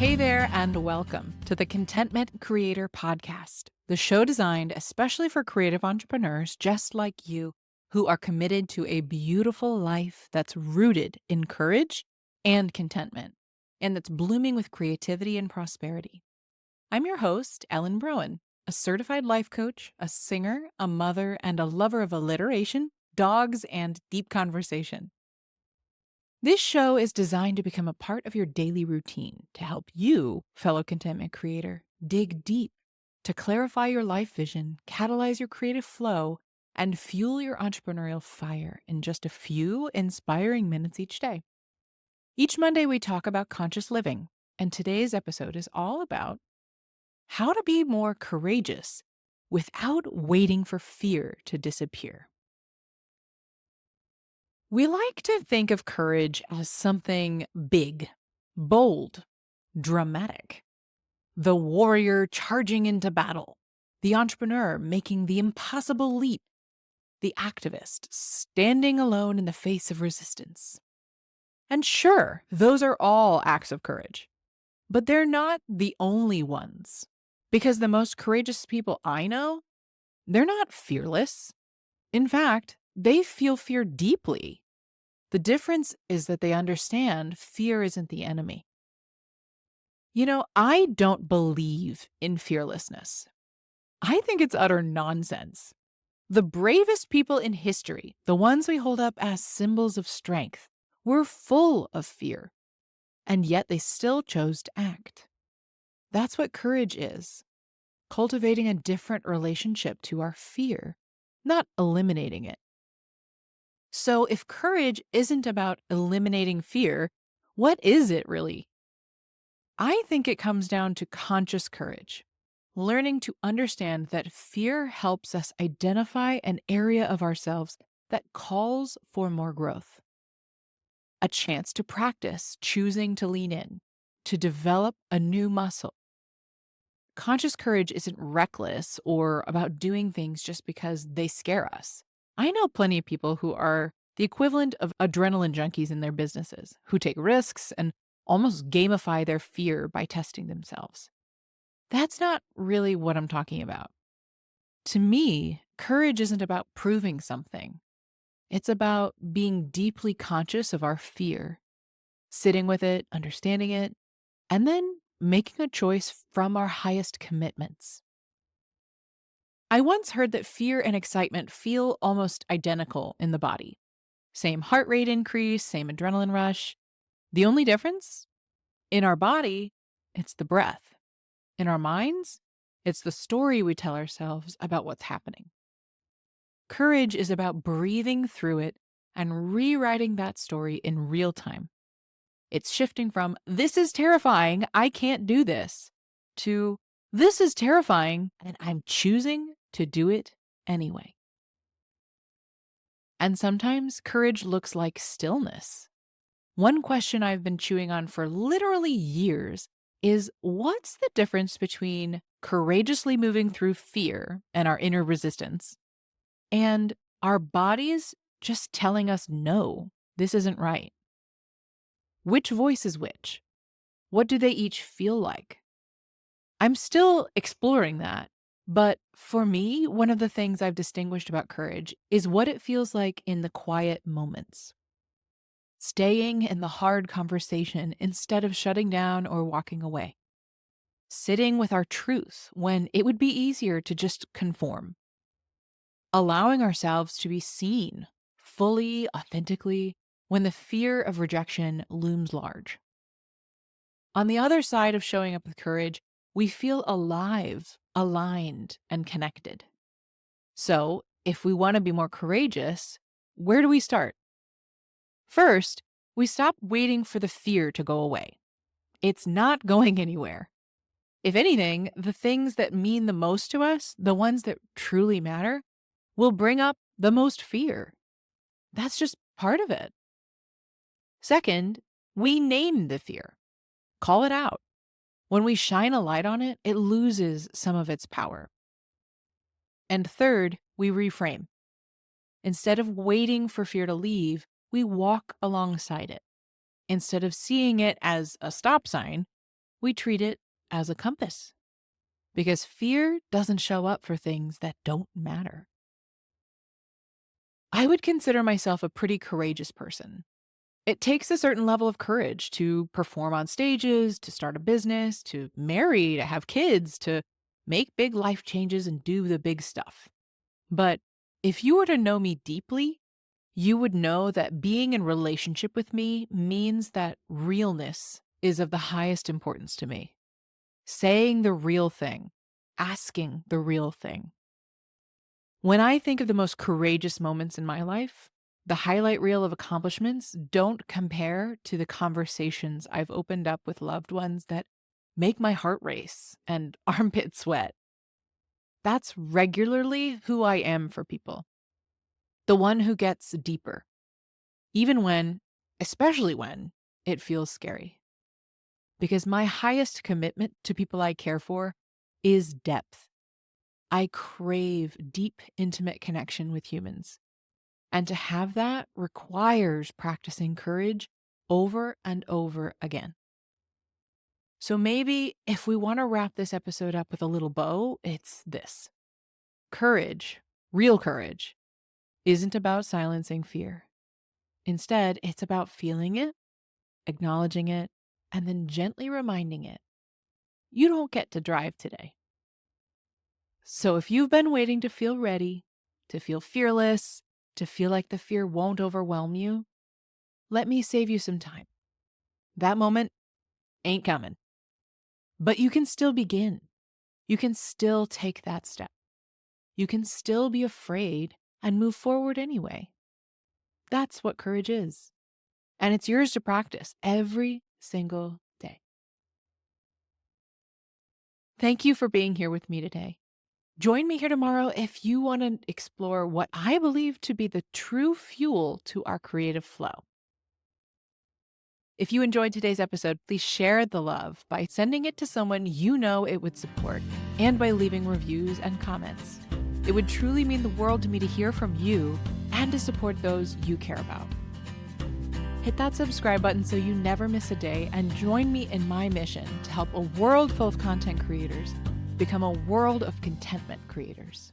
Hey there, and welcome to the Contentment Creator Podcast, the show designed especially for creative entrepreneurs just like you who are committed to a beautiful life that's rooted in courage and contentment, and that's blooming with creativity and prosperity. I'm your host, Ellen Broin, a certified life coach, a singer, a mother, and a lover of alliteration, dogs, and deep conversation. This show is designed to become a part of your daily routine to help you, fellow contentment creator, dig deep to clarify your life vision, catalyze your creative flow, and fuel your entrepreneurial fire in just a few inspiring minutes each day. Each Monday, we talk about conscious living, and today's episode is all about how to be more courageous without waiting for fear to disappear. We like to think of courage as something big, bold, dramatic. The warrior charging into battle, the entrepreneur making the impossible leap, the activist standing alone in the face of resistance. And sure, those are all acts of courage, but they're not the only ones. Because the most courageous people I know, they're not fearless. In fact, they feel fear deeply. The difference is that they understand fear isn't the enemy. I don't believe in fearlessness. I think it's utter nonsense. The bravest people in history, the ones we hold up as symbols of strength, were full of fear, and yet they still chose to act. That's what courage is, cultivating a different relationship to our fear, not eliminating it. So if courage isn't about eliminating fear, what is it really? I think it comes down to conscious courage, learning to understand that fear helps us identify an area of ourselves that calls for more growth, a chance to practice choosing to lean in, to develop a new muscle. Conscious courage isn't reckless or about doing things just because they scare us. I know plenty of people who are the equivalent of adrenaline junkies in their businesses, who take risks and almost gamify their fear by testing themselves. That's not really what I'm talking about. To me, courage isn't about proving something. It's about being deeply conscious of our fear, sitting with it, understanding it, and then making a choice from our highest commitments. I once heard that fear and excitement feel almost identical in the body. Same heart rate increase, same adrenaline rush. The only difference? In our body, it's the breath. In our minds, it's the story we tell ourselves about what's happening. Courage is about breathing through it and rewriting that story in real time. It's shifting from, this is terrifying, I can't do this, to, this is terrifying, and I'm choosing to do it anyway. And sometimes courage looks like stillness. One question I've been chewing on for literally years is, what's the difference between courageously moving through fear and our inner resistance and our bodies just telling us, no, this isn't right? Which voice is which? What do they each feel like? I'm still exploring that. But for me, one of the things I've distinguished about courage is what it feels like in the quiet moments. Staying in the hard conversation instead of shutting down or walking away. Sitting with our truth when it would be easier to just conform. Allowing ourselves to be seen fully, authentically, when the fear of rejection looms large. On the other side of showing up with courage, we feel alive, aligned, and connected. So, if we want to be more courageous, where do we start? First, we stop waiting for the fear to go away. It's not going anywhere. If anything, the things that mean the most to us, the ones that truly matter, will bring up the most fear. That's just part of it. Second, we name the fear. Call it out. When we shine a light on it, it loses some of its power. And third, we reframe. Instead of waiting for fear to leave, we walk alongside it. Instead of seeing it as a stop sign, We treat it as a compass because fear doesn't show up for things that don't matter. I would consider myself a pretty courageous person. It takes a certain level of courage to perform on stages, to start a business, to marry, to have kids, to make big life changes and do the big stuff. But if you were to know me deeply, you would know that being in relationship with me means that realness is of the highest importance to me. Saying the real thing, asking the real thing. When I think of the most courageous moments in my life, the highlight reel of accomplishments don't compare to the conversations I've opened up with loved ones that make my heart race and armpit sweat. That's regularly who I am for people. The one who gets deeper, even when, especially when, it feels scary. Because my highest commitment to people I care for is depth. I crave deep, intimate connection with humans. And to have that requires practicing courage over and over again. So maybe if we want to wrap this episode up with a little bow, it's this. Courage, real courage, isn't about silencing fear. Instead, it's about feeling it, acknowledging it, and then gently reminding it, you don't get to drive today. So if you've been waiting to feel ready, to feel fearless, to feel like the fear won't overwhelm you, let me save you some time. That moment ain't coming. But you can still begin. You can still take that step. You can still be afraid and move forward anyway. That's what courage is. And it's yours to practice every single day. Thank you for being here with me today. Join me here tomorrow if you want to explore what I believe to be the true fuel to our creative flow. If you enjoyed today's episode, please share the love by sending it to someone you know it would support and by leaving reviews and comments. It would truly mean the world to me to hear from you and to support those you care about. Hit that subscribe button so you never miss a day and join me in my mission to help a world full of content creators become a world of contentment creators.